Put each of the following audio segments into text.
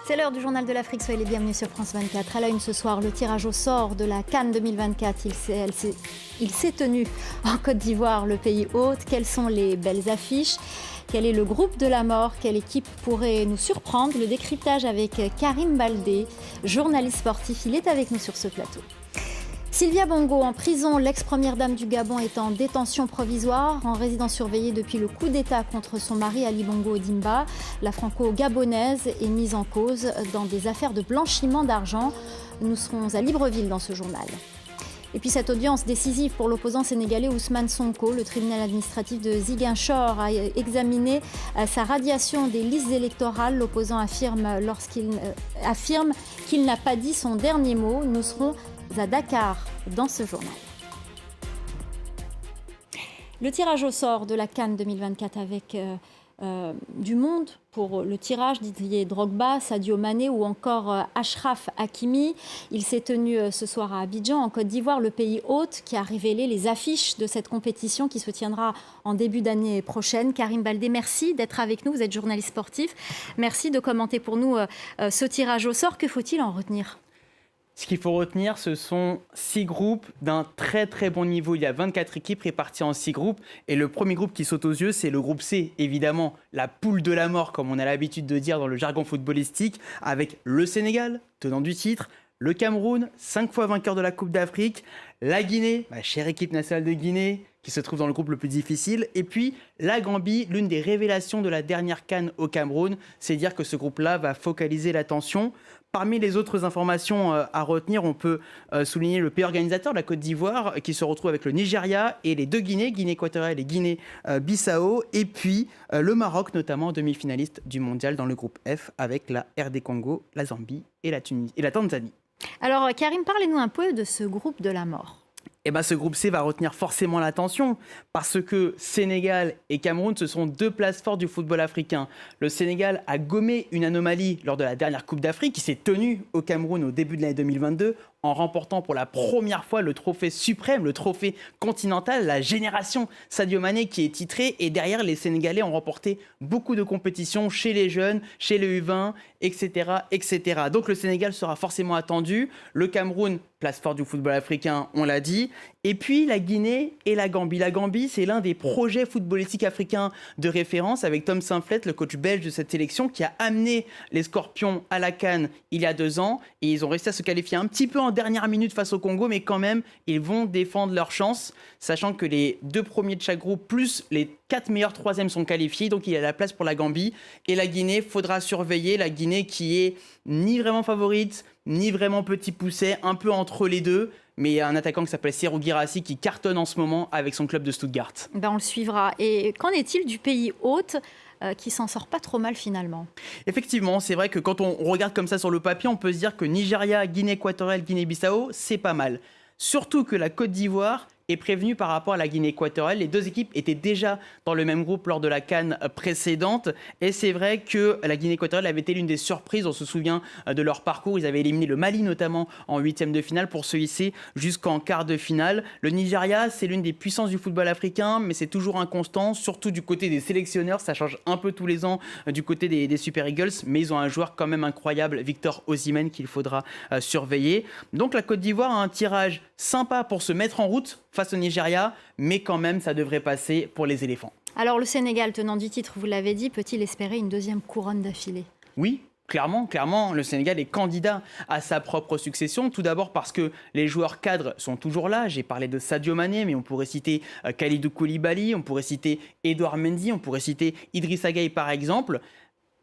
C'est l'heure du journal de l'Afrique, soyez les bienvenus sur France 24. À la une ce soir, le tirage au sort de la CAN 2024. Il s'est tenu en Côte d'Ivoire, le pays hôte. Quelles sont les belles affiches ? Quel est le groupe de la mort ? Quelle équipe pourrait nous surprendre ? Le décryptage avec Karim Baldé, journaliste sportif. Il est avec nous sur ce plateau. Sylvia Bongo en prison, l'ex-première dame du Gabon est en détention provisoire, en résidence surveillée depuis le coup d'État contre son mari Ali Bongo Ondimba. La franco-gabonaise est mise en cause dans des affaires de blanchiment d'argent. Nous serons à Libreville dans ce journal. Et puis cette audience décisive pour l'opposant sénégalais Ousmane Sonko, le tribunal administratif de Ziguinchor a examiné sa radiation des listes électorales. L'opposant affirme qu'il n'a pas dit son dernier mot. Nous serons à Dakar dans ce journal. Le tirage au sort de la CAN 2024 avec du monde pour le tirage, Didier Drogba, Sadio Mané ou encore Achraf Hakimi. Il s'est tenu ce soir à Abidjan, en Côte d'Ivoire, le pays hôte qui a révélé les affiches de cette compétition qui se tiendra en début d'année prochaine. Karim Baldé, merci d'être avec nous. Vous êtes journaliste sportif. Merci de commenter pour nous ce tirage au sort. Que faut-il en retenir ? Ce qu'il faut retenir, ce sont 6 groupes d'un très très bon niveau. Il y a 24 équipes réparties en 6 groupes. Et le premier groupe qui saute aux yeux, c'est le groupe C, évidemment, la poule de la mort, comme on a l'habitude de dire dans le jargon footballistique, avec le Sénégal, tenant du titre, le Cameroun, 5 fois vainqueur de la Coupe d'Afrique, la Guinée, ma chère équipe nationale de Guinée, qui se trouve dans le groupe le plus difficile, et puis la Gambie, l'une des révélations de la dernière CAN au Cameroun. C'est dire que ce groupe-là va focaliser l'attention. Parmi les autres informations à retenir, on peut souligner le pays organisateur, la Côte d'Ivoire, qui se retrouve avec le Nigeria et les deux Guinées, Guinée équatoriale et Guinée-Bissau, et puis le Maroc, notamment demi-finaliste du mondial dans le groupe F, avec la RD Congo, la Zambie et la Tanzanie. Alors Karim, parlez-nous un peu de ce groupe de la mort. Eh ben, ce groupe C va retenir forcément l'attention parce que Sénégal et Cameroun, ce sont 2 places fortes du football africain. Le Sénégal a gommé une anomalie lors de la dernière Coupe d'Afrique qui s'est tenue au Cameroun au début de l'année 2022 en remportant pour la première fois le trophée suprême, le trophée continental, la génération Sadio Mané qui est titré. Et derrière, les Sénégalais ont remporté beaucoup de compétitions chez les jeunes, chez les U20, etc., etc. Donc le Sénégal sera forcément attendu. Le Cameroun, place forte du football africain, on l'a dit. Et puis la Guinée et la Gambie. La Gambie, c'est l'un des projets footballistiques africains de référence avec Tom Saintflet, le coach belge de cette sélection, qui a amené les Scorpions à la CAN il y a 2 ans. Et ils ont réussi à se qualifier un petit peu en dernière minute face au Congo, mais quand même, ils vont défendre leur chance, sachant que les 2 premiers de chaque groupe, plus les 4 meilleurs 3e sont qualifiés. Donc il y a la place pour la Gambie. Et la Guinée, faudra surveiller. La Guinée qui est ni vraiment favorite, ni vraiment petit pousset, un peu entre les deux. Mais il y a un attaquant qui s'appelle Serhou Guirassy qui cartonne en ce moment avec son club de Stuttgart. On le suivra. Et qu'en est-il du pays hôte qui s'en sort pas trop mal finalement ? Effectivement, c'est vrai que quand on regarde comme ça sur le papier, on peut se dire que Nigeria, Guinée équatoriale, Guinée-Bissau, c'est pas mal. Surtout que la Côte d'Ivoire est prévenue par rapport à la Guinée équatoriale. Les 2 équipes étaient déjà dans le même groupe lors de la CAN précédente. Et c'est vrai que la Guinée équatoriale avait été l'une des surprises. On se souvient de leur parcours. Ils avaient éliminé le Mali notamment en 8e de finale pour se hisser jusqu'en quart de finale. Le Nigeria, c'est l'une des puissances du football africain, mais c'est toujours inconstant, surtout du côté des sélectionneurs. Ça change un peu tous les ans du côté des Super Eagles, mais ils ont un joueur quand même incroyable, Victor Osimhen, qu'il faudra surveiller. Donc la Côte d'Ivoire a un tirage sympa pour se mettre en route face au Nigeria, mais quand même, ça devrait passer pour les éléphants. Alors, le Sénégal, tenant du titre, vous l'avez dit, peut-il espérer une 2e couronne d'affilée ? Oui. Clairement, le Sénégal est candidat à sa propre succession. Tout d'abord parce que les joueurs cadres sont toujours là. J'ai parlé de Sadio Mané, mais on pourrait citer Kalidou Koulibaly, on pourrait citer Edouard Mendy, on pourrait citer Idrissa Gueye par exemple.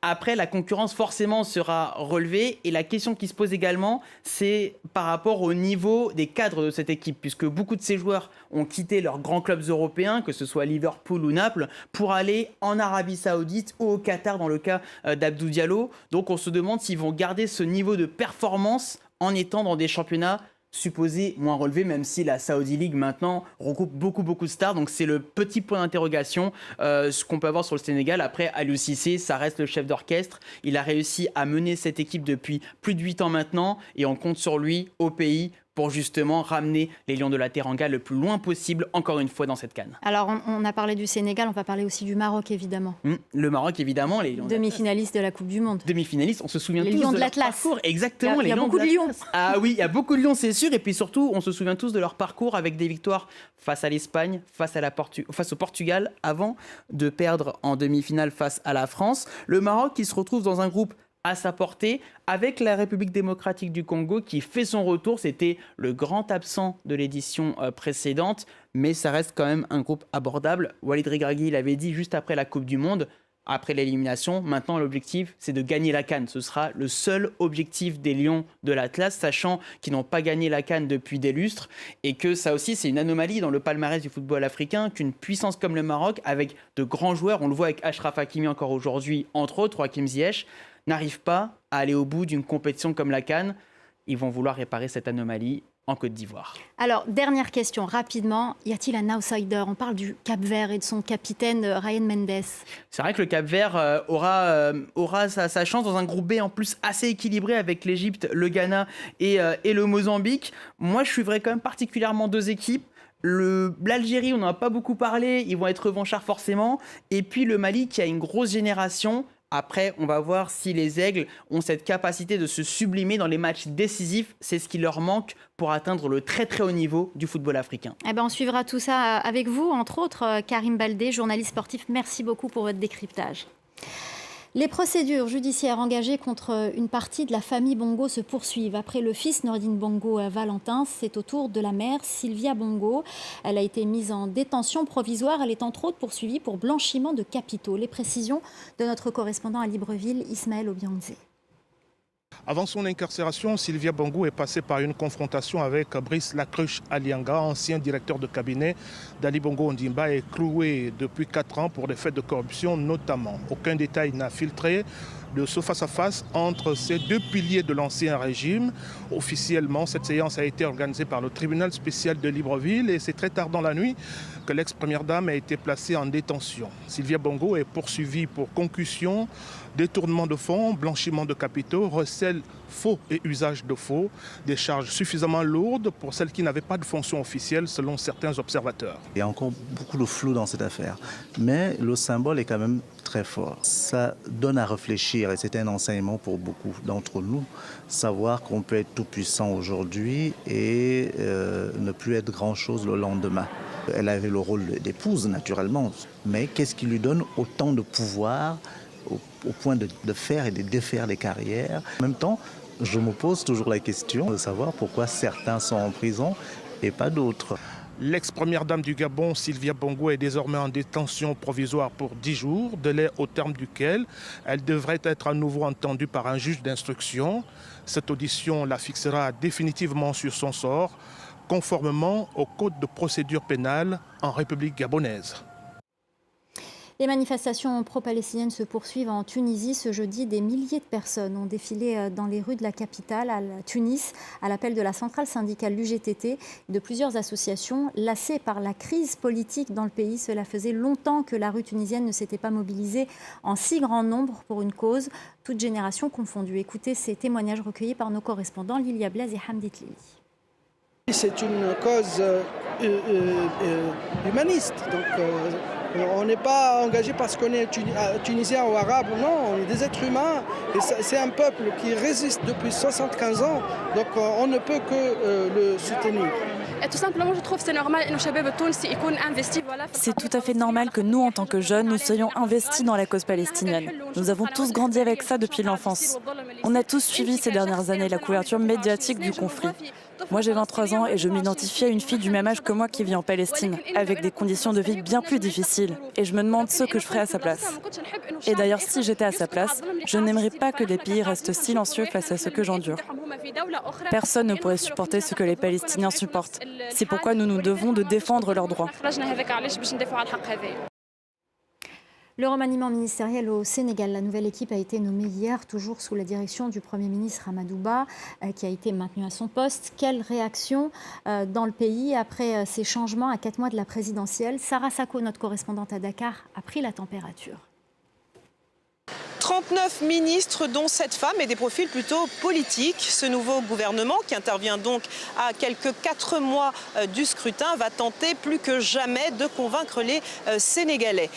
Après, la concurrence forcément sera relevée et la question qui se pose également, c'est par rapport au niveau des cadres de cette équipe, puisque beaucoup de ces joueurs ont quitté leurs grands clubs européens, que ce soit Liverpool ou Naples, pour aller en Arabie Saoudite ou au Qatar dans le cas d'Abdou Diallo. Donc on se demande s'ils vont garder ce niveau de performance en étant dans des championnats supposé moins relevé, même si la Saudi League maintenant regroupe beaucoup de stars. Donc c'est le petit point d'interrogation ce qu'on peut avoir sur le Sénégal. Après, Aliou Cissé, ça reste le chef d'orchestre. Il a réussi à mener cette équipe depuis plus de 8 ans maintenant et on compte sur lui au pays pour justement ramener les Lions de la Teranga le plus loin possible, encore une fois, dans cette CAN. Alors, on a parlé du Sénégal, on va parler aussi du Maroc, évidemment. Le Maroc, évidemment, les Lions demi-finalistes de la Coupe du Monde. Demi-finalistes, on se souvient les tous Lions de de leur l'Atlas. parcours. Exactement, il y a beaucoup de Lions. Ah oui, il y a beaucoup de Lions, c'est sûr. Et puis surtout, on se souvient tous de leur parcours avec des victoires face à l'Espagne, face au Portugal, avant de perdre en demi-finale face à la France. Le Maroc qui se retrouve dans un groupe à sa portée, avec la République démocratique du Congo qui fait son retour. C'était le grand absent de l'édition précédente, mais ça reste quand même un groupe abordable. Walid Regragui l'avait dit juste après la Coupe du Monde, après l'élimination. Maintenant, l'objectif, c'est de gagner la CAN. Ce sera le seul objectif des Lions de l'Atlas, sachant qu'ils n'ont pas gagné la CAN depuis des lustres et que ça aussi, c'est une anomalie dans le palmarès du football africain, qu'une puissance comme le Maroc, avec de grands joueurs, on le voit avec Achraf Hakimi encore aujourd'hui, entre autres, Hakim Ziyech, n'arrivent pas à aller au bout d'une compétition comme la CAN. Ils vont vouloir réparer cette anomalie en Côte d'Ivoire. Alors, dernière question, rapidement. Y a-t-il un outsider? On parle du Cap-Vert et de son capitaine Ryan Mendes. C'est vrai que le Cap-Vert aura sa chance dans un groupe B en plus assez équilibré avec l'Égypte, le Ghana et le Mozambique. Moi, je suivrais quand même particulièrement deux équipes. L'Algérie, on n'en a pas beaucoup parlé, ils vont être revanchards forcément. Et puis le Mali qui a une grosse génération. Après, on va voir si les Aigles ont cette capacité de se sublimer dans les matchs décisifs. C'est ce qui leur manque pour atteindre le très très haut niveau du football africain. Eh ben, on suivra tout ça avec vous, entre autres Karim Baldé, journaliste sportif. Merci beaucoup pour votre décryptage. Les procédures judiciaires engagées contre une partie de la famille Bongo se poursuivent. Après le fils Nordine Bongo Valentin, c'est au tour de la mère Sylvia Bongo. Elle a été mise en détention provisoire. Elle est entre autres poursuivie pour blanchiment de capitaux. Les précisions de notre correspondant à Libreville, Ismaël Obianze. Avant son incarcération, Sylvia Bongo est passée par une confrontation avec Brice Lacruche Alianga, ancien directeur de cabinet d'Ali Bongo Ondimba, et cloué depuis 4 ans pour des faits de corruption notamment. Aucun détail n'a filtré de ce face-à-face entre ces deux piliers de l'ancien régime. Officiellement, cette séance a été organisée par le tribunal spécial de Libreville et c'est très tard dans la nuit que l'ex-première dame a été placée en détention. Sylvia Bongo est poursuivie pour concussion, détournement de fonds, blanchiment de capitaux, recel faux et usage de faux, des charges suffisamment lourdes pour celles qui n'avaient pas de fonction officielle selon certains observateurs. Il y a encore beaucoup de flou dans cette affaire, mais le symbole est quand même très fort. Ça donne à réfléchir et c'est un enseignement pour beaucoup d'entre nous, savoir qu'on peut être tout puissant aujourd'hui et ne plus être grand-chose le lendemain. Elle avait le rôle d'épouse naturellement, mais qu'est-ce qui lui donne autant de pouvoir au point de faire et de défaire les carrières? En même temps, je me pose toujours la question de savoir pourquoi certains sont en prison et pas d'autres. L'ex-première dame du Gabon, Sylvia Bongo, est désormais en détention provisoire pour 10 jours, délai au terme duquel elle devrait être à nouveau entendue par un juge d'instruction. Cette audition la fixera définitivement sur son sort, conformément au code de procédure pénale en République gabonaise. Les manifestations pro-palestiniennes se poursuivent en Tunisie. Ce jeudi, des milliers de personnes ont défilé dans les rues de la capitale, à Tunis, à l'appel de la centrale syndicale l'UGTT, de plusieurs associations. Lassées par la crise politique dans le pays, cela faisait longtemps que la rue tunisienne ne s'était pas mobilisée en si grand nombre pour une cause, toute génération confondue. Écoutez ces témoignages recueillis par nos correspondants Lilia Blaise et Hamdi Tlili. C'est une cause humaniste. Donc, on n'est pas engagé parce qu'on est tunisien ou arabe, non, on est des êtres humains. Et c'est un peuple qui résiste depuis 75 ans, donc on ne peut que le soutenir. Et tout simplement, je trouve que c'est normal que C'est tout à fait normal que nous, en tant que jeunes, nous soyons investis dans la cause palestinienne. Nous avons tous grandi avec ça depuis l'enfance. On a tous suivi ces dernières années la couverture médiatique du conflit. Moi, j'ai 23 ans et je m'identifie à une fille du même âge que moi qui vit en Palestine, avec des conditions de vie bien plus difficiles. Et je me demande ce que je ferais à sa place. Et d'ailleurs, si j'étais à sa place, je n'aimerais pas que les pays restent silencieux face à ce que j'endure. Personne ne pourrait supporter ce que les Palestiniens supportent. C'est pourquoi nous nous devons de défendre leurs droits. Le remaniement ministériel au Sénégal. La nouvelle équipe a été nommée hier, toujours sous la direction du Premier ministre Amadou Ba, qui a été maintenu à son poste. Quelle réaction dans le pays après ces changements à 4 mois de la présidentielle? Sarah Sako, notre correspondante à Dakar, a pris la température. 39 ministres, dont 7 femmes et des profils plutôt politiques. Ce nouveau gouvernement, qui intervient donc à quelques 4 mois du scrutin, va tenter plus que jamais de convaincre les Sénégalais.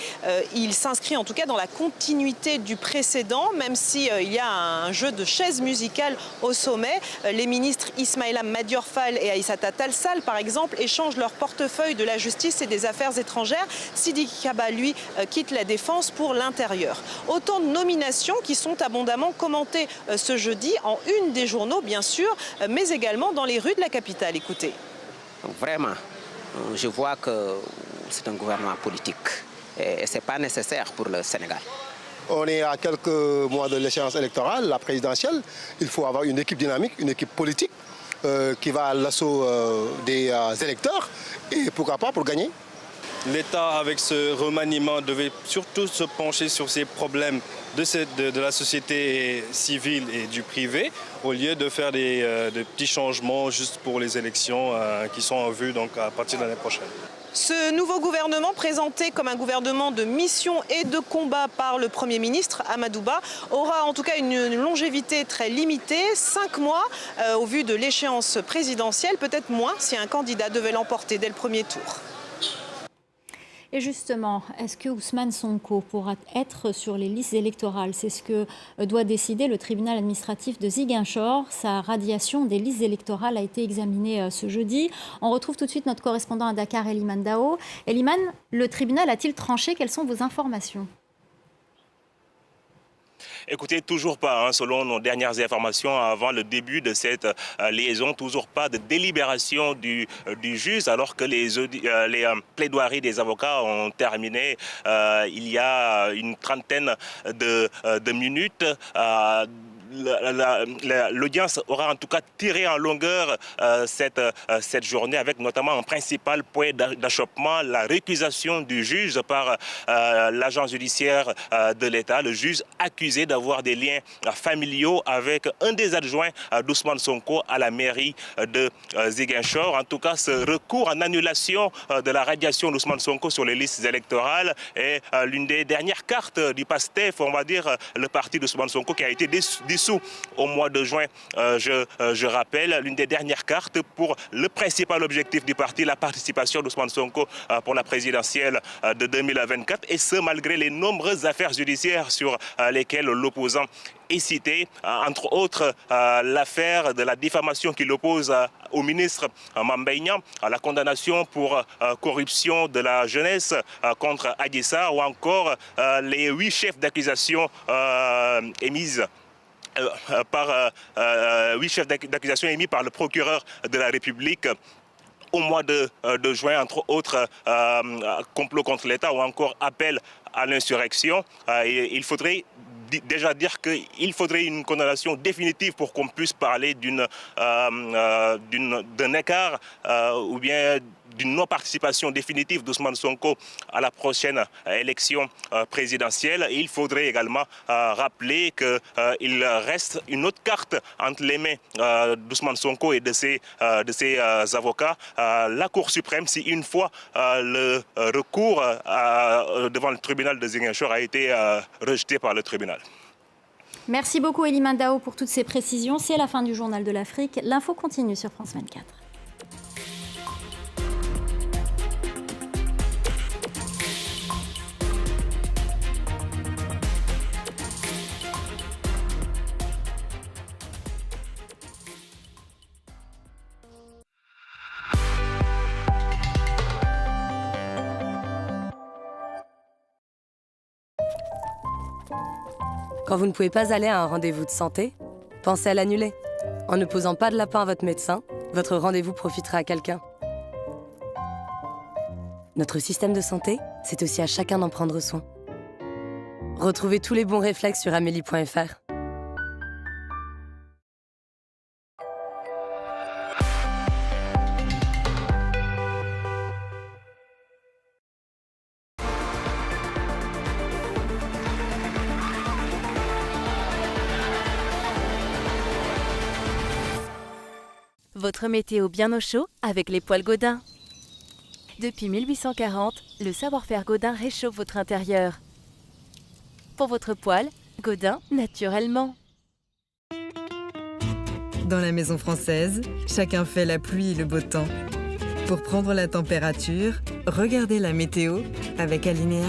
Il s'inscrit en tout cas dans la continuité du précédent, même si il y a un jeu de chaises musicales au sommet. Les ministres Ismaïla Madior Fall et Aïssata Tall Sall, par exemple, échangent leur portefeuille de la justice et des affaires étrangères. Sidi Kaba, lui, quitte la défense pour l'intérieur. Autant de nominations qui sont abondamment commentées ce jeudi en une des journaux, bien sûr, mais également dans les rues de la capitale. Écoutez. Vraiment, je vois que c'est un gouvernement politique et ce n'est pas nécessaire pour le Sénégal. On est à quelques mois de l'échéance électorale, la présidentielle. Il faut avoir une équipe dynamique, une équipe politique qui va à l'assaut des électeurs et pourquoi pas pour gagner. L'État, avec ce remaniement, devait surtout se pencher sur ces problèmes de la société civile et du privé, au lieu de faire des petits changements juste pour les élections qui sont en vue donc, à partir de l'année prochaine. Ce nouveau gouvernement, présenté comme un gouvernement de mission et de combat par le Premier ministre Amadou Ba, aura en tout cas une longévité très limitée, 5 mois au vu de l'échéance présidentielle, peut-être moins si un candidat devait l'emporter dès le premier tour. Et justement, est-ce que Ousmane Sonko pourra être sur les listes électorales? C'est ce que doit décider le tribunal administratif de Ziguinchor. Sa radiation des listes électorales a été examinée ce jeudi. On retrouve tout de suite notre correspondant à Dakar, Eliman Dao. Eliman, le tribunal a-t-il tranché? Quelles sont vos informations? Écoutez, toujours pas, selon nos dernières informations, avant le début de cette liaison, toujours pas de délibération du juge, alors que les plaidoiries des avocats ont terminé il y a une trentaine de minutes. L'audience aura en tout cas tiré en longueur cette journée avec notamment un principal point d'achoppement, la récusation du juge par l'agent judiciaire de l'État, le juge accusé d'avoir des liens familiaux avec un des adjoints d'Ousmane Sonko à la mairie de Ziguinchor. En tout cas, ce recours en annulation de la radiation d'Ousmane Sonko sur les listes électorales est l'une des dernières cartes du PASTEF, on va dire, le parti d'Ousmane Sonko qui a été dissous au mois de juin, je rappelle, l'une des dernières cartes pour le principal objectif du parti, la participation d'Ousmane Sonko pour la présidentielle de 2024, et ce malgré les nombreuses affaires judiciaires sur lesquelles l'opposant est cité, entre autres l'affaire de la diffamation qui l'oppose au ministre Mame Mbaye Niang, la condamnation pour corruption de la jeunesse contre Adji Sarr, ou encore les 8 chefs d'accusation émises par 8 chefs d'accusation émis par le procureur de la République au mois de juin, entre autres complot contre l'État ou encore appel à l'insurrection. Il faudrait déjà dire qu'il faudrait une condamnation définitive pour qu'on puisse parler d'un écart ou bien d'une non-participation définitive d'Ousmane Sonko à la prochaine élection présidentielle. Il faudrait également rappeler qu'il reste une autre carte entre les mains d'Ousmane Sonko et de ses avocats. La Cour suprême, si une fois le recours devant le tribunal de Ziguinchor a été rejeté par le tribunal. Merci beaucoup Eliman Dao pour toutes ces précisions. C'est la fin du Journal de l'Afrique. L'info continue sur France 24. Quand vous ne pouvez pas aller à un rendez-vous de santé, pensez à l'annuler. En ne posant pas de lapin à votre médecin, votre rendez-vous profitera à quelqu'un. Notre système de santé, c'est aussi à chacun d'en prendre soin. Retrouvez tous les bons réflexes sur amélie.fr. Votre météo bien au chaud avec les poêles Gaudin. Depuis 1840, le savoir-faire Gaudin réchauffe votre intérieur. Pour votre poêle, Godin, naturellement. Dans la maison française, chacun fait la pluie et le beau temps. Pour prendre la température, regardez la météo avec Alinéa.